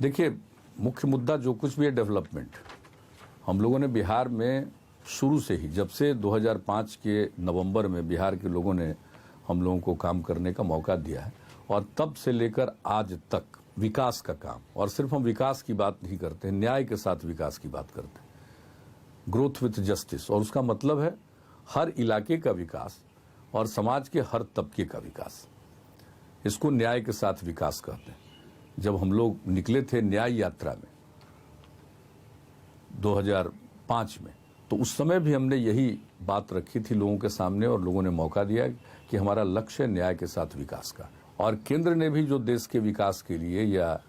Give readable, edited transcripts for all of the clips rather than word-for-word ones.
देखिए, मुख्य मुद्दा जो कुछ भी है डेवलपमेंट। हम लोगों ने बिहार में शुरू से ही, जब से 2005 के नवंबर में बिहार के लोगों ने हम लोगों को काम करने का मौका दिया है, और तब से लेकर आज तक विकास का काम, और सिर्फ हम विकास की बात नहीं करते हैं, न्याय के साथ विकास की बात करते हैं, ग्रोथ विथ जस्टिस। और उसका मतलब है हर इलाके का विकास और समाज के हर तबके का विकास। इसको न्याय के साथ विकास कहते हैं। जब हम लोग निकले थे न्याय यात्रा में 2005 में, तो उस समय भी हमने यही बात रखी थी लोगों के सामने, और लोगों ने मौका दिया कि हमारा लक्ष्य है न्याय के साथ विकास का। और केंद्र ने भी जो देश के विकास के लिए या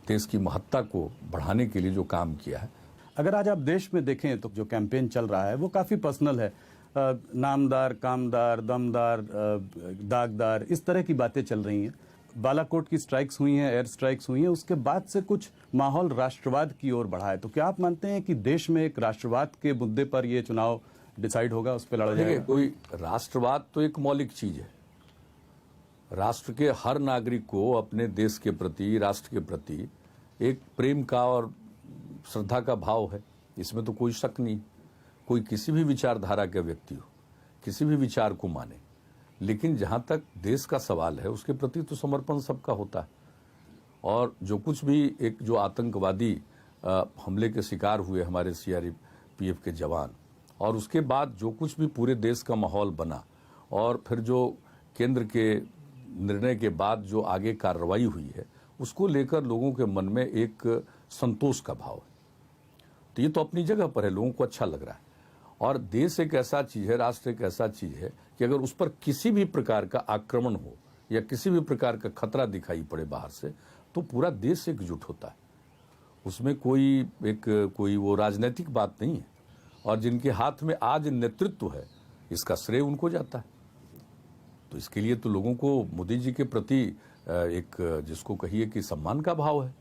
देश की महत्ता को बढ़ाने के लिए जो काम किया है। अगर आज आप देश में देखें तो जो कैंपेन चल रहा है वो काफी पर्सनल है। नामदार, कामदार, दमदार, दागदार, इस तरह की बातें चल रही हैं। बालाकोट की स्ट्राइक्स हुई हैं, एयर स्ट्राइक्स हुई हैं, उसके बाद से कुछ माहौल राष्ट्रवाद की ओर बढ़ा है। तो क्या आप मानते हैं कि देश में एक राष्ट्रवाद के मुद्दे पर ये चुनाव डिसाइड होगा, उस पर लड़ा जाएगा? कोई राष्ट्रवाद तो एक मौलिक चीज है। राष्ट्र के हर नागरिक को अपने देश के प्रति, राष्ट्र के प्रति एक प्रेम का और श्रद्धा का भाव है, इसमें तो कोई शक नहीं। कोई किसी भी विचारधारा के व्यक्ति हो, किसी भी विचार को माने, लेकिन जहां तक देश का सवाल है उसके प्रति तो समर्पण सबका होता है। और जो कुछ भी एक जो आतंकवादी हमले के शिकार हुए हमारे सीआरपीएफ के जवान, और उसके बाद जो कुछ भी पूरे देश का माहौल बना, और फिर जो केंद्र के निर्णय के बाद जो आगे कार्रवाई हुई है, उसको लेकर लोगों के मन में एक संतोष का भाव है। तो ये तो अपनी जगह पर है, लोगों को अच्छा लग रहा है। और देश एक ऐसा चीज है, राष्ट्र एक ऐसा चीज है कि अगर उस पर किसी भी प्रकार का आक्रमण हो या किसी भी प्रकार का खतरा दिखाई पड़े बाहर से, तो पूरा देश एकजुट होता है। उसमें कोई वो राजनीतिक बात नहीं है। और जिनके हाथ में आज नेतृत्व है, इसका श्रेय उनको जाता है। तो इसके लिए तो लोगों को मोदी जी के प्रति एक, जिसको कहिए कि सम्मान का भाव है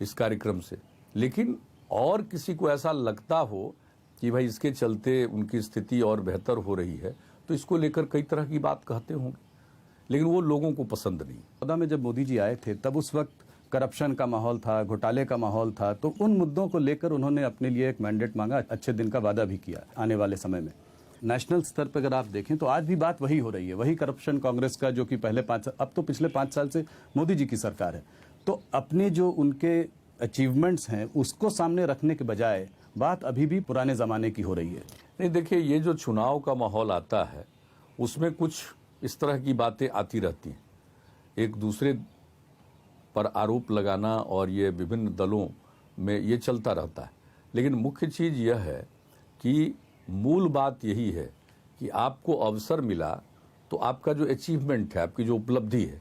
इस कार्यक्रम से। लेकिन और किसी को ऐसा लगता हो कि भाई इसके चलते उनकी स्थिति और बेहतर हो रही है, तो इसको लेकर कई तरह की बात कहते होंगे, लेकिन वो लोगों को पसंद नहीं। 2014 में जब मोदी जी आए थे, तब उस वक्त करप्शन का माहौल था, घोटाले का माहौल था, तो उन मुद्दों को लेकर उन्होंने अपने लिए एक मैंडेट मांगा, अच्छे दिन का वादा भी किया आने वाले समय में। नेशनल स्तर पर अगर आप देखें तो आज भी बात वही हो रही है, वही करप्शन कांग्रेस का, जो कि अब तो पिछले 5 साल से मोदी जी की सरकार है। तो अपने जो उनके अचीवमेंट्स हैं उसको सामने रखने के बजाय बात अभी भी पुराने जमाने की हो रही है। नहीं, देखिए, ये जो चुनाव का माहौल आता है उसमें कुछ इस तरह की बातें आती रहती हैं, एक दूसरे पर आरोप लगाना, और ये विभिन्न दलों में ये चलता रहता है। लेकिन मुख्य चीज यह है कि मूल बात यही है कि आपको अवसर मिला तो आपका जो अचीवमेंट है, आपकी जो उपलब्धि है,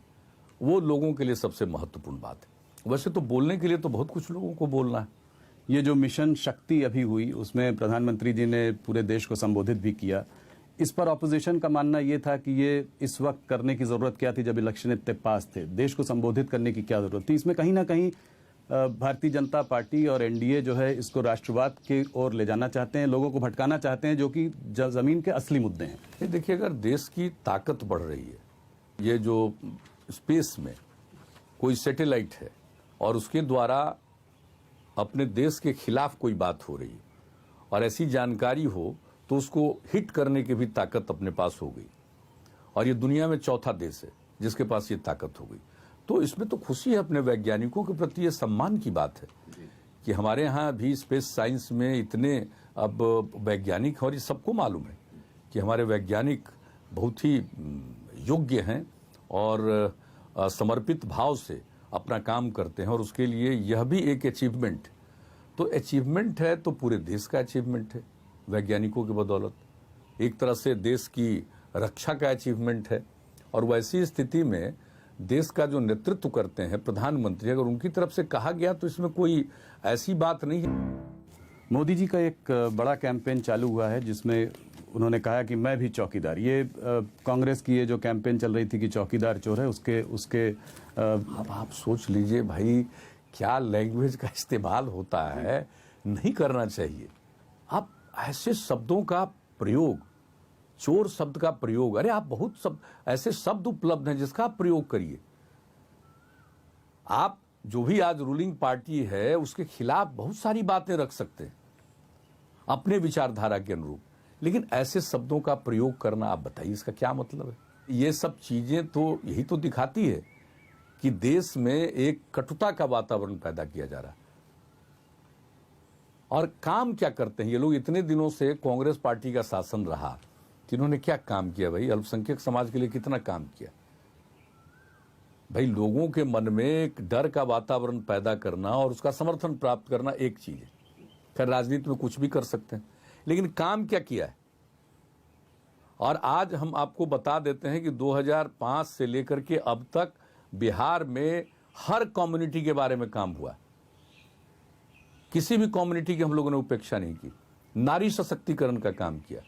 वो लोगों के लिए सबसे महत्वपूर्ण बात है। वैसे तो बोलने के लिए तो बहुत कुछ लोगों को बोलना है। ये जो मिशन शक्ति अभी हुई, उसमें प्रधानमंत्री जी ने पूरे देश को संबोधित भी किया। इस पर ऑपोजिशन का मानना ये था कि ये इस वक्त करने की जरूरत क्या थी, जब इलेक्शन इतने पास थे, देश को संबोधित करने की क्या जरूरत थी। इसमें कहीं ना कहीं भारतीय जनता पार्टी और एनडीए जो है इसको राष्ट्रवाद की ओर ले जाना चाहते हैं, लोगों को भटकाना चाहते हैं, जो कि जमीन के असली मुद्दे हैं। देखिए, अगर देश की ताकत बढ़ रही है, ये जो स्पेस में कोई सैटेलाइट है और उसके द्वारा अपने देश के खिलाफ कोई बात हो रही है, और ऐसी जानकारी हो तो उसको हिट करने की भी ताकत अपने पास हो गई, और ये दुनिया में चौथा देश है जिसके पास ये ताकत हो गई, तो इसमें तो खुशी है अपने वैज्ञानिकों के प्रति। ये सम्मान की बात है कि हमारे यहाँ भी स्पेस साइंस में इतने अब वैज्ञानिक, और ये सबको मालूम है कि हमारे वैज्ञानिक बहुत ही योग्य हैं और समर्पित भाव से अपना काम करते हैं, और उसके लिए यह भी एक अचीवमेंट। तो अचीवमेंट है तो पूरे देश का अचीवमेंट है वैज्ञानिकों की बदौलत, एक तरह से देश की रक्षा का अचीवमेंट है। और वैसी स्थिति में देश का जो नेतृत्व करते हैं प्रधानमंत्री, अगर उनकी तरफ से कहा गया तो इसमें कोई ऐसी बात नहीं है। मोदी जी का एक बड़ा कैंपेन चालू हुआ है जिसमें उन्होंने कहा कि मैं भी चौकीदार। ये कांग्रेस की ये जो कैंपेन चल रही थी कि चौकीदार चोर है, उसके अब आप सोच लीजिए भाई, क्या लैंग्वेज का इस्तेमाल होता है, नहीं करना चाहिए। आप ऐसे शब्दों का प्रयोग, चोर शब्द का प्रयोग, अरे आप बहुत ऐसे शब्द उपलब्ध हैं जिसका आप प्रयोग करिए। आप जो भी आज रूलिंग पार्टी है उसके खिलाफ बहुत सारी बातें रख सकते हैं अपने विचारधारा के अनुरूप, लेकिन ऐसे शब्दों का प्रयोग करना, आप बताइए इसका क्या मतलब है? ये सब चीजें तो यही तो दिखाती है कि देश में एक कटुता का वातावरण पैदा किया जा रहा है। और काम क्या करते हैं ये लोग? इतने दिनों से कांग्रेस पार्टी का शासन रहा, इन्होंने क्या काम किया भाई? अल्पसंख्यक समाज के लिए कितना काम किया भाई? लोगों के मन में एक डर का वातावरण पैदा करना और उसका समर्थन प्राप्त करना एक चीज है। खैर राजनीति में कुछ भी कर सकते हैं, लेकिन काम क्या किया है? और आज हम आपको बता देते हैं कि 2005 से लेकर के अब तक बिहार में हर कम्युनिटी के बारे में काम हुआ। किसी भी कम्युनिटी की हम लोगों ने उपेक्षा नहीं की। नारी सशक्तिकरण का काम किया,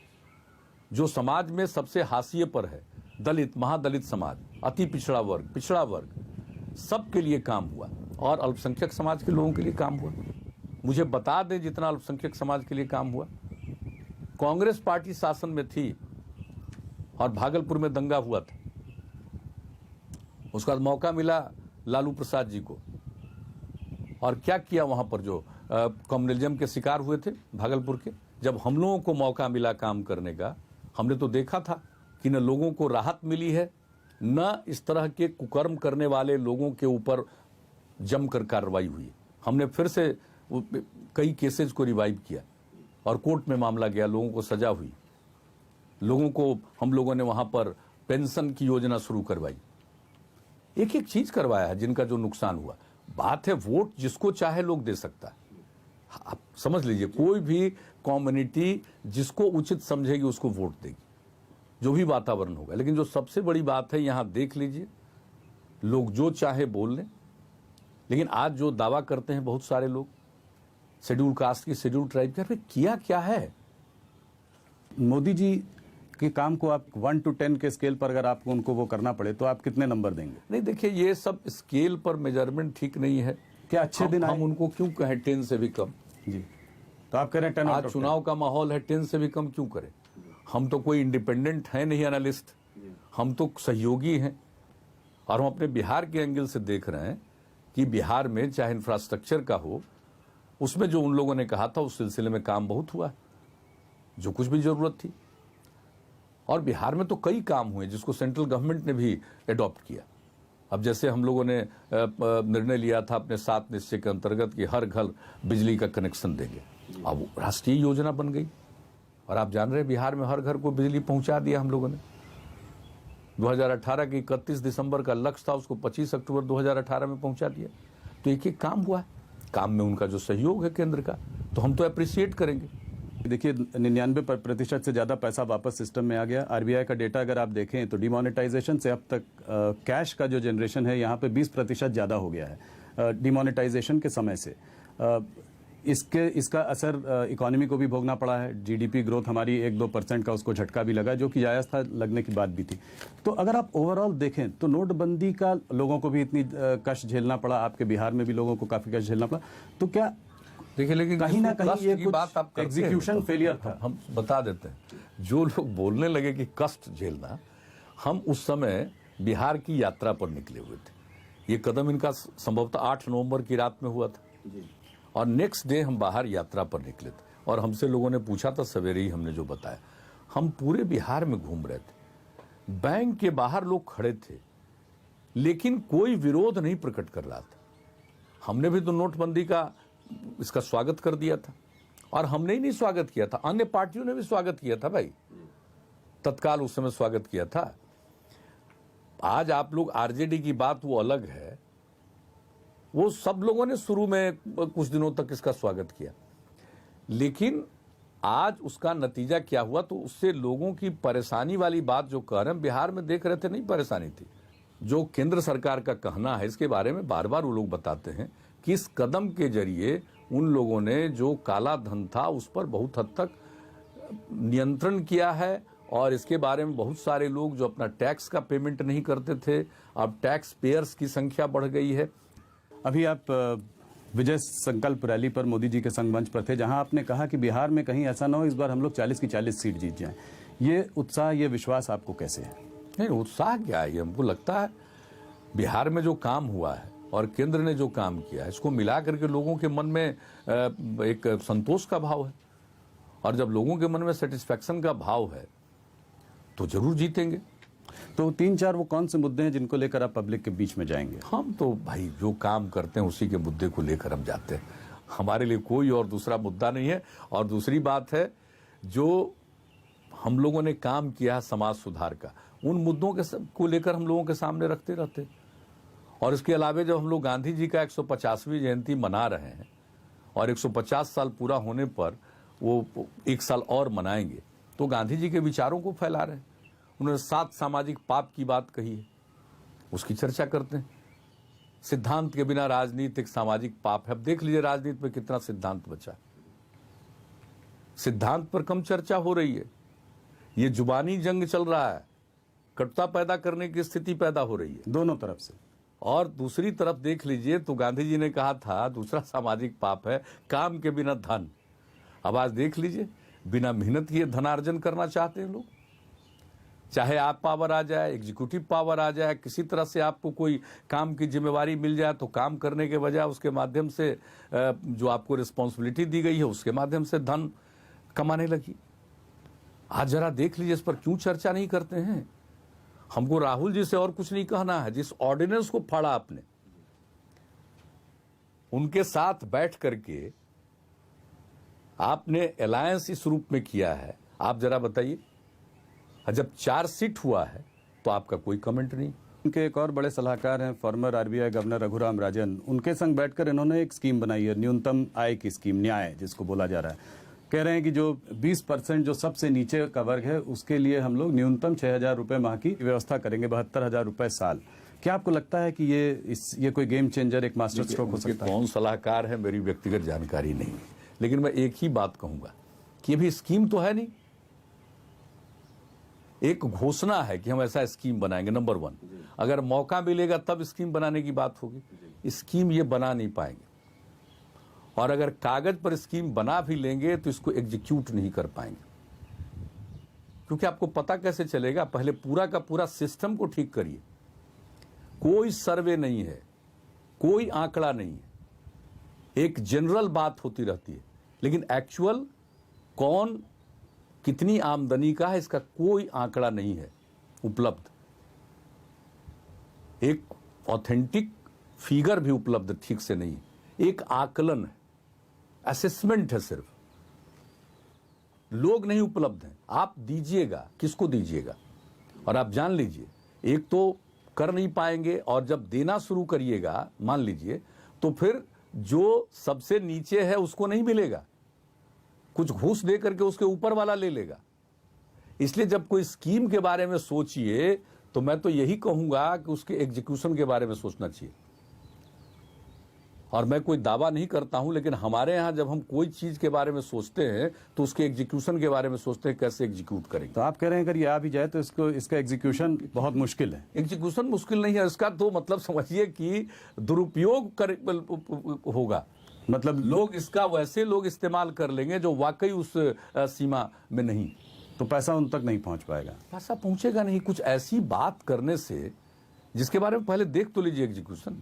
जो समाज में सबसे हाशिए पर है, दलित, महादलित समाज, अति पिछड़ा वर्ग, सबके लिए काम हुआ और अल्पसंख्यक समाज के लोगों के लिए काम हुआ। मुझे बता दें जितना अल्पसंख्यक समाज के लिए काम हुआ। कांग्रेस पार्टी शासन में थी और भागलपुर में दंगा हुआ था, उसका मौका मिला लालू प्रसाद जी को, और क्या किया वहां पर जो कम्युनलिज्म के शिकार हुए थे भागलपुर के। जब हम लोगों को मौका मिला काम करने का, हमने तो देखा था कि न लोगों को राहत मिली है, न इस तरह के कुकर्म करने वाले लोगों के ऊपर जमकर कार्रवाई हुई। हमने फिर से कई केसेस को रिवाइव किया और कोर्ट में मामला गया, लोगों को सजा हुई, लोगों को हम लोगों ने वहां पर पेंशन की योजना शुरू करवाई, एक एक चीज करवाया है जिनका जो नुकसान हुआ। बात है वोट जिसको चाहे लोग दे सकता है। आप समझ लीजिए, कोई भी कम्युनिटी जिसको उचित समझेगी उसको वोट देगी, जो भी वातावरण होगा। लेकिन जो सबसे बड़ी बात है, यहां देख लीजिए, लोग जो चाहे बोल लें, लेकिन आज जो दावा करते हैं बहुत सारे लोग शेड्यूल कास्ट की, शेड्यूल ट्राइब की, किया क्या है? मोदी जी के काम को आप 1 to 10 के स्केल पर अगर आपको उनको वो करना पड़े तो आप कितने नंबर देंगे? नहीं, देखिए ये सब स्केल पर मेजरमेंट ठीक नहीं है। क्या अच्छे दिन हम उनको क्यों कहें 10 से भी कम? जी, तो आप कह रहे हैं 10 आज चुनाव का माहौल है, 10 से भी कम क्यों करें? हम तो कोई इंडिपेंडेंट है नहीं एनालिस्ट, हम तो सहयोगी हैं। और हम अपने बिहार के एंगल से देख रहे हैं कि बिहार में चाहे इंफ्रास्ट्रक्चर का हो, उसमें जो उन लोगों ने कहा था उस सिलसिले में काम बहुत हुआ, जो कुछ भी जरूरत थी। और बिहार में तो कई काम हुए जिसको सेंट्रल गवर्नमेंट ने भी एडॉप्ट किया। अब जैसे हम लोगों ने निर्णय लिया था अपने 7 निश्चय के अंतर्गत कि हर घर बिजली का कनेक्शन देंगे, अब राष्ट्रीय योजना बन गई। और आप जान रहे हैं बिहार में हर घर को बिजली पहुंचा दिया हम लोगों ने। 2018 के 31 दिसंबर का लक्ष्य था, उसको 25 अक्टूबर 2018 में पहुंचा दिया। तो एक एक काम हुआ है। काम में उनका जो सहयोग है केंद्र का, तो हम तो अप्रिशिएट करेंगे। देखिए 99% से ज्यादा पैसा वापस सिस्टम में आ गया। आरबीआई का डेटा अगर आप देखें तो डिमोनेटाइजेशन से अब तक कैश का जो जनरेशन है यहाँ पे 20% ज्यादा हो गया है डिमोनेटाइजेशन के समय से। इसका असर इकोनॉमी को भी भोगना पड़ा है। जीडीपी ग्रोथ हमारी 1-2% का उसको झटका भी लगा, जो कि जायज था, लगने की बात भी थी। तो अगर आप ओवरऑल देखें तो नोटबंदी का लोगों को भी इतनी कष्ट झेलना पड़ा, आपके बिहार में भी लोगों को काफी कष्ट झेलना पड़ा। तो क्या देखिए, लेकिन कहीं ना कहीं ये बात आप एग्जीक्यूशन फेलियर था? हम बता देते हैं, जो लोग बोलने लगे कि कष्ट झेलना, हम उस समय बिहार की यात्रा पर निकले हुए थे। ये कदम इनका संभवतः 8 नवंबर की रात में हुआ था और नेक्स्ट डे हम बाहर यात्रा पर निकले थे। और हमसे लोगों ने पूछा था, सवेरे ही हमने जो बताया, हम पूरे बिहार में घूम रहे थे, बैंक के बाहर लोग खड़े थे, लेकिन कोई विरोध नहीं प्रकट कर रहा था। हमने भी तो नोटबंदी का इसका स्वागत कर दिया था। और हमने ही नहीं स्वागत किया था, अन्य पार्टियों ने भी स्वागत किया था भाई, तत्काल उस समय स्वागत किया था। आज आप लोग आरजेडी की बात वो अलग है, वो सब लोगों ने शुरू में कुछ दिनों तक इसका स्वागत किया, लेकिन आज उसका नतीजा क्या हुआ? तो उससे लोगों की परेशानी वाली बात जो कह रहे हैं, बिहार में देख रहे थे, नहीं परेशानी थी। जो केंद्र सरकार का कहना है, इसके बारे में बार बार वो लोग बताते हैं कि इस कदम के जरिए उन लोगों ने जो काला धन था उस पर बहुत हद तक नियंत्रण किया है। और इसके बारे में बहुत सारे लोग जो अपना टैक्स का पेमेंट नहीं करते थे, अब टैक्स पेयर्स की संख्या बढ़ गई है। अभी आप विजय संकल्प रैली पर मोदी जी के संग मंच पर थे, जहां आपने कहा कि बिहार में कहीं ऐसा ना हो इस बार हम लोग 40 की 40 सीट जीत जाएं। ये उत्साह, ये विश्वास आपको कैसे है? नहीं, उत्साह क्या है? हमको लगता है बिहार में जो काम हुआ है और केंद्र ने जो काम किया, इसको मिला करके लोगों के मन में एक संतोष का भाव है। और जब लोगों के मन में सेटिस्फैक्शन का भाव है तो जरूर जीतेंगे। तो 3-4 वो कौन से मुद्दे हैं जिनको लेकर आप पब्लिक के बीच में जाएंगे? हम तो भाई जो काम करते हैं उसी के मुद्दे को लेकर हम जाते हैं। हमारे लिए कोई और दूसरा मुद्दा नहीं है। और दूसरी बात है, जो हम लोगों ने काम किया है समाज सुधार का, उन मुद्दों को लेकर हम लोगों के सामने रखते रहते। और इसके अलावा जब हम लोग गांधी जी का 150वीं जयंती मना रहे हैं और 150 साल पूरा होने पर वो 1 साल और मनाएंगे, तो गांधी जी के विचारों को फैला रहे हैं। उन्होंने 7 सामाजिक पाप की बात कही है, उसकी चर्चा करते हैं। सिद्धांत के बिना राजनीति एक सामाजिक पाप है। अब देख लीजिए राजनीति में कितना सिद्धांत बचा। सिद्धांत पर कम चर्चा हो रही है। ये जुबानी जंग चल रहा है, कटुता पैदा करने की स्थिति पैदा हो रही है दोनों तरफ से। और दूसरी तरफ देख लीजिए तो गांधी जी ने कहा था दूसरा सामाजिक पाप है काम के बिना धन। अब आज देख लीजिए, बिना मेहनत किए धनार्जन करना चाहते हैं लोग। चाहे आप पावर आ जाए, एग्जीक्यूटिव पावर आ जाए, किसी तरह से आपको कोई काम की जिम्मेवारी मिल जाए तो काम करने के बजाय उसके माध्यम से जो आपको रिस्पॉन्सिबिलिटी दी गई है उसके माध्यम से धन कमाने लगी। आज जरा देख लीजिए, इस पर क्यों चर्चा नहीं करते हैं? हमको राहुल जी से और कुछ नहीं कहना है। जिस ऑर्डिनेंस को फाड़ा आपने, उनके साथ बैठ करके आपने अलायंस इस रूप में किया है। आप जरा बताइए, जब चार्जशीट हुआ है तो आपका कोई कमेंट नहीं। उनके एक और बड़े सलाहकार हैं farmer RBI governor Raghuram Rajan, उनके संग बैठकर इन्होंने एक स्कीम बनाई है, न्यूनतम आय की स्कीम, न्याय जिसको बोला जा रहा है। कह रहे हैं कि जो 20% जो सबसे नीचे का वर्ग है उसके लिए हम लोग न्यूनतम 6,000 रुपए माह की व्यवस्था करेंगे, 72,000 रुपए साल। क्या आपको लगता है कि ये कोई गेम चेंजर, एक मास्टर स्ट्रोक हो सकता है? कौन सलाहकार है मेरी व्यक्तिगत जानकारी नहीं है, लेकिन मैं एक ही बात कहूंगा कि अभी स्कीम तो है नहीं। एक घोषणा है कि हम ऐसा स्कीम बनाएंगे, नंबर 1। अगर मौका मिलेगा तब स्कीम बनाने की बात होगी। स्कीम ये बना नहीं पाएंगे, और अगर कागज पर स्कीम बना भी लेंगे तो इसको एग्जीक्यूट नहीं कर पाएंगे। क्योंकि आपको पता कैसे चलेगा? पहले पूरा का पूरा सिस्टम को ठीक करिए। कोई सर्वे नहीं है, कोई आंकड़ा नहीं है, एक जनरल बात होती रहती है, लेकिन एक्चुअल कौन कितनी आमदनी का है इसका कोई आंकड़ा नहीं है उपलब्ध। एक ऑथेंटिक फिगर भी उपलब्ध ठीक से नहीं है। एक आकलन है, असेसमेंट है, सिर्फ लोग नहीं उपलब्ध हैं। आप दीजिएगा, किसको दीजिएगा? और आप जान लीजिए, एक तो कर नहीं पाएंगे, और जब देना शुरू करिएगा मान लीजिए, तो फिर जो सबसे नीचे है उसको नहीं मिलेगा, कुछ घूस दे करके उसके ऊपर वाला ले लेगा। इसलिए जब कोई स्कीम के बारे में सोचिए तो मैं तो यही कहूंगा कि उसके एग्जीक्यूशन के बारे में सोचना चाहिए। और मैं कोई दावा नहीं करता हूं, लेकिन हमारे यहां जब हम कोई चीज के बारे में सोचते हैं तो उसके एग्जीक्यूशन के बारे में सोचते हैं, कैसे एग्जीक्यूट करेंगे। तो आप कह रहे हैं अगर ये आ भी जाए तो इसका एग्जीक्यूशन बहुत मुश्किल है। एग्जीक्यूशन मुश्किल नहीं है, इसका तो मतलब समझिए कि दुरुपयोग होगा। मतलब लोग इसका वैसे लोग इस्तेमाल कर लेंगे जो वाकई उस सीमा में नहीं, तो पैसा उन तक नहीं पहुंच पाएगा। पैसा पहुंचेगा नहीं। कुछ ऐसी बात करने से जिसके बारे में पहले देख तो लीजिए एग्जीक्यूशन।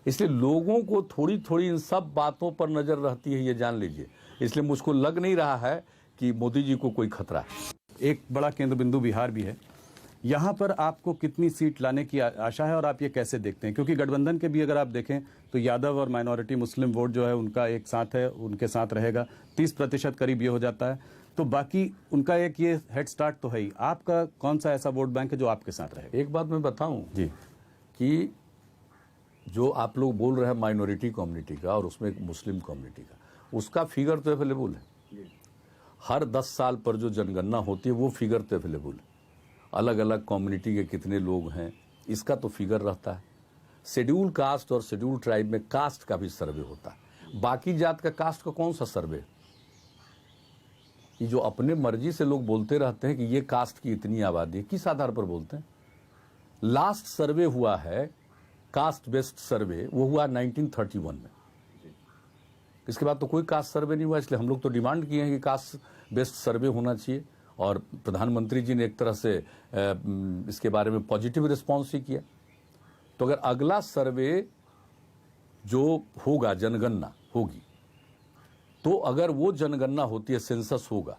इसलिए लोगों को थोड़ी थोड़ी इन सब बातों पर नजर रहती है, ये जान लीजिए। इसलिए मुझको लग नहीं रहा है कि मोदी जी को कोई खतरा है। एक बड़ा केंद्र बिंदु बिहार भी है, यहाँ पर आपको कितनी सीट लाने की आशा है और आप ये कैसे देखते हैं? क्योंकि गठबंधन के भी अगर आप देखें तो यादव और माइनॉरिटी मुस्लिम वोट जो है उनका एक साथ है, उनके साथ रहेगा, 30% करीब ये हो जाता है, तो बाकी उनका एक ये हेड स्टार्ट तो है ही। आपका कौन सा ऐसा वोट बैंक है जो आपके साथ रहेगा? एक बात मैं बताऊं जी, कि जो आप लोग बोल रहे हैं माइनॉरिटी कम्युनिटी का और उसमें एक मुस्लिम कम्युनिटी का, उसका फिगर तो अवेलेबल है। हर 10 साल पर जो जनगणना होती है वो फिगर तो अवेलेबल है। अलग अलग कम्युनिटी के कितने लोग हैं इसका तो फिगर रहता है। शेड्यूल कास्ट और शेड्यूल ट्राइब में कास्ट का भी सर्वे होता है। बाकी जात का कास्ट का कौन सा सर्वे? ये जो अपने मर्जी से लोग बोलते रहते हैं कि ये कास्ट की इतनी आबादी है, किस आधार पर बोलते हैं? लास्ट सर्वे हुआ है कास्ट बेस्ड सर्वे, वो हुआ 1931 में। इसके बाद तो कोई कास्ट सर्वे नहीं हुआ। इसलिए हम लोग तो डिमांड किए हैं कि कास्ट बेस्ड सर्वे होना चाहिए, और प्रधानमंत्री जी ने एक तरह से इसके बारे में पॉजिटिव रिस्पॉन्स ही किया। तो अगर अगला सर्वे जो होगा, जनगणना होगी, तो अगर वो जनगणना होती है, सेंसस होगा,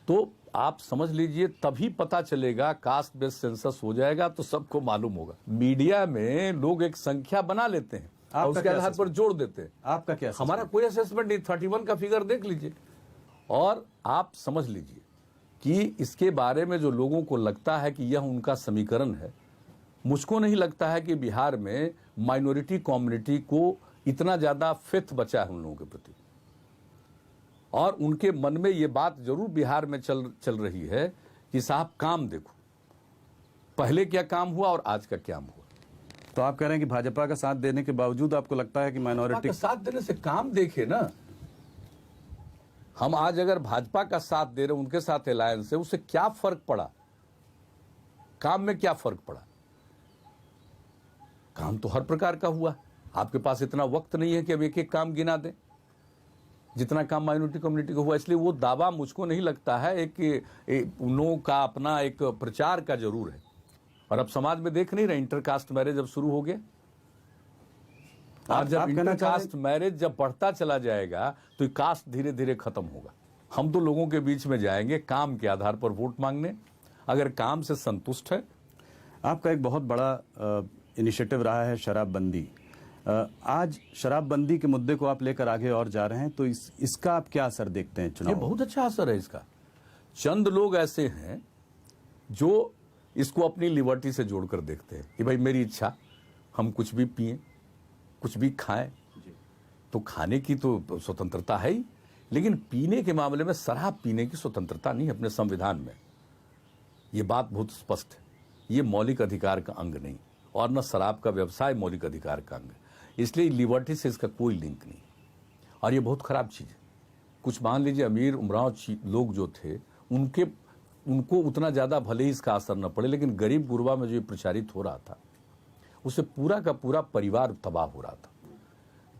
तो आप समझ लीजिए तभी पता चलेगा, कास्ट बेस्ड सेंसस हो जाएगा तो सबको मालूम होगा। मीडिया में लोग एक संख्या बना लेते हैं और उसके आधार पर जोड़ देते हैं। आपका क्या हमारा कोई असेसमेंट नहीं। 31 का फिगर देख लीजिए और आप समझ लीजिए कि इसके बारे में जो लोगों को लगता है कि यह उनका समीकरण है, मुझको नहीं लगता है कि बिहार में माइनॉरिटी कम्युनिटी को इतना ज्यादा फेथ बचा है उन लोगों के प्रति, और उनके मन में ये बात जरूर बिहार में चल रही है कि साहब काम देखो, पहले क्या काम हुआ और आज का क्या हुआ। तो आप कह रहे हैं कि भाजपा का साथ देने के बावजूद आपको लगता है कि माइनॉरिटी का साथ देने से काम देखे ना। हम आज अगर भाजपा का साथ दे रहे हैं, उनके साथ अलायंस है, उससे क्या फर्क पड़ा? काम में क्या फर्क पड़ा? काम तो हर प्रकार का हुआ। आपके पास इतना वक्त नहीं है कि अब एक एक काम गिना दें जितना काम माइनॉरिटी कम्युनिटी को हुआ। इसलिए वो दावा मुझको नहीं लगता है। एक उन लोगों का अपना एक प्रचार का जरूर है। और अब समाज में देख नहीं रहे, इंटरकास्ट मैरिज अब शुरू हो गया। और जब इंटरकास्ट मैरिज जब बढ़ता चला जाएगा तो कास्ट धीरे धीरे खत्म होगा। हम तो लोगों के बीच में जाएंगे काम के आधार पर वोट मांगने। अगर काम से संतुष्ट है। आपका एक बहुत बड़ा इनिशिएटिव रहा है शराबबंदी। आज शराबबंदी के मुद्दे को आप लेकर आगे और जा रहे हैं, तो इसका आप क्या असर देखते हैं चुनाव? ये बहुत अच्छा असर है इसका। चंद लोग ऐसे हैं जो इसको अपनी लिबर्टी से जोड़कर देखते हैं कि भाई मेरी इच्छा, हम कुछ भी पिएं, कुछ भी खाएं, तो खाने की तो स्वतंत्रता है ही, लेकिन पीने के मामले में शराब पीने की स्वतंत्रता नहीं है अपने संविधान में। ये बात बहुत स्पष्ट है। ये मौलिक अधिकार का अंग नहीं, और न शराब का व्यवसाय मौलिक अधिकार का अंग है। इसलिए लिबर्टी से इसका कोई लिंक नहीं, और ये बहुत खराब चीज है। कुछ मान लीजिए अमीर उमराव लोग जो थे, उनको उतना ज्यादा भले ही इसका असर न पड़े, लेकिन गरीब गुरबा में जो ये प्रचारित हो रहा था, उससे पूरा का पूरा परिवार तबाह हो रहा था।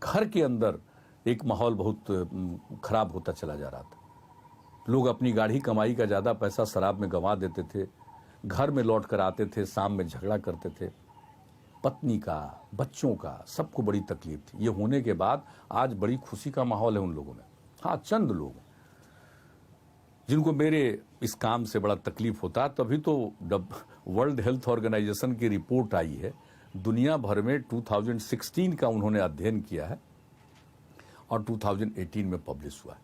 घर के अंदर एक माहौल बहुत खराब होता चला जा रहा था। लोग अपनी गाढ़ी कमाई का ज्यादा पैसा शराब में गंवा देते थे, घर में लौट कर आते थे, शाम में झगड़ा करते थे। पत्नी का, बच्चों का, सबको बड़ी तकलीफ थी। ये होने के बाद आज बड़ी खुशी का माहौल है उन लोगों में। हाँ, चंद लोग जिनको मेरे इस काम से बड़ा तकलीफ होता, तभी तो वर्ल्ड हेल्थ ऑर्गेनाइजेशन की रिपोर्ट आई है। दुनिया भर में 2016 का उन्होंने अध्ययन किया है और 2018 में पब्लिश हुआ है।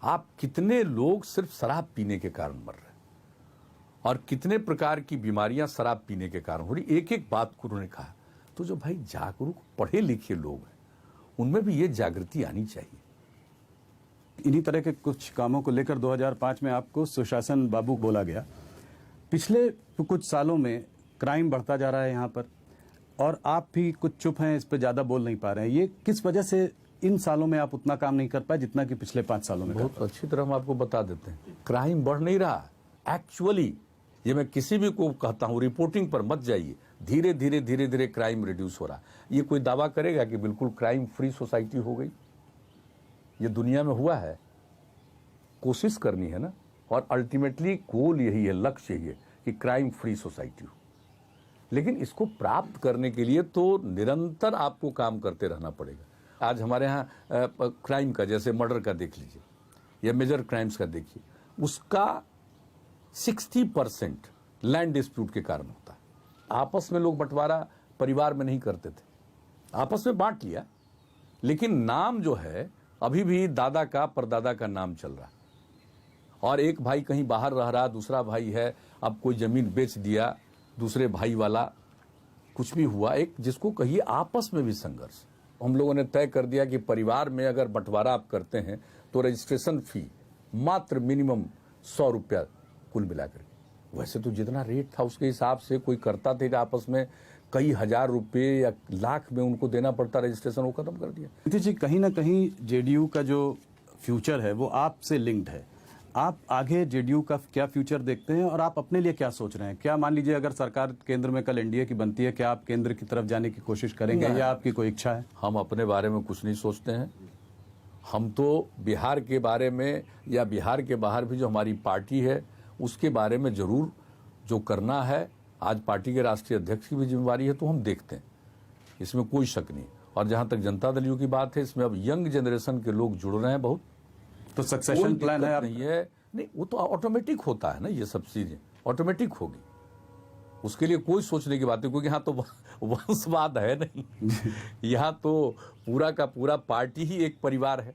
आप कितने लोग सिर्फ शराब पीने के कारण मर रहे हैं, और कितने प्रकार की बीमारियां शराब पीने के कारण हो रही। एक एक बात को उन्होंने कहा। तो जो भाई जागरूक पढ़े लिखे लोग हैं, उनमें भी ये जागृति आनी चाहिए। इन्हीं तरह के कुछ कामों को लेकर 2005 में आपको सुशासन बाबू बोला गया। पिछले कुछ सालों में क्राइम बढ़ता जा रहा है यहाँ पर, और आप भी कुछ चुप हैं, इस पर ज्यादा बोल नहीं पा रहे हैं। ये किस वजह से इन सालों में आप उतना काम नहीं कर पाए जितना कि पिछले 5 सालों में? बहुत अच्छी तरह हम आपको बता देते हैं। क्राइम बढ़ नहीं रहा एक्चुअली। ये मैं किसी भी को कहता हूं, रिपोर्टिंग पर मत जाइए। धीरे धीरे धीरे धीरे क्राइम रिड्यूस हो रहा। ये कोई दावा करेगा कि बिल्कुल क्राइम फ्री सोसाइटी हो गई? ये दुनिया में हुआ है? कोशिश करनी है ना। और अल्टीमेटली गोल यही है, लक्ष्य यही है कि क्राइम फ्री सोसाइटी हो। लेकिन इसको प्राप्त करने के लिए तो निरंतर आपको काम करते रहना पड़ेगा। आज हमारे यहाँ क्राइम का, जैसे मर्डर का देख लीजिए या मेजर क्राइम्स का देखिए, उसका 60% लैंड डिस्प्यूट के कारण होता है। आपस में लोग बंटवारा परिवार में नहीं करते थे, आपस में बांट लिया, लेकिन नाम जो है अभी भी दादा का परदादा का नाम चल रहा है। और एक भाई कहीं बाहर रह रहा, दूसरा भाई है, अब कोई जमीन बेच दिया दूसरे भाई वाला, कुछ भी हुआ, एक जिसको कहिए आपस में भी संघर्ष। हम लोगों ने तय कर दिया कि परिवार में अगर बंटवारा आप करते हैं तो रजिस्ट्रेशन फी मात्र मिनिमम 100 रुपया कुल मिलाकर। वैसे तो जितना रेट था उसके हिसाब से कोई करता थे, आपस में कई हजार रुपए या लाख में उनको देना पड़ता रजिस्ट्रेशन, वो खत्म कर दिया। नीतीश जी, कहीं ना कहीं जेडीयू का जो फ्यूचर है वो आपसे लिंक्ड है। आप आगे जेडीयू का क्या फ्यूचर देखते हैं और आप अपने लिए क्या सोच रहे हैं? क्या मान लीजिए अगर सरकार केंद्र में कल एनडीए की बनती है, क्या आप केंद्र की तरफ जाने की कोशिश करेंगे या आपकी कोई इच्छा है? हम अपने बारे में कुछ नहीं सोचते हैं। हम तो बिहार के बारे में या बिहार के बाहर भी जो हमारी पार्टी है उसके बारे में जरूर जो करना है आज पार्टी के राष्ट्रीय अध्यक्ष की भी जिम्मेवारी है, तो हम देखते हैं, इसमें कोई शक नहीं। और जहां तक जनता दल यू की बात है, इसमें अब यंग जनरेशन के लोग जुड़ रहे हैं बहुत, तो सक्सेशन प्लान है नहीं है, नहीं वो तो ऑटोमेटिक होता है ना, ये सब चीजें ऑटोमेटिक होगी, उसके लिए कोई सोचने की बात नहीं, क्योंकि यहाँ तो वंशवाद है नहीं यहाँ तो पूरा का पूरा पार्टी ही एक परिवार है।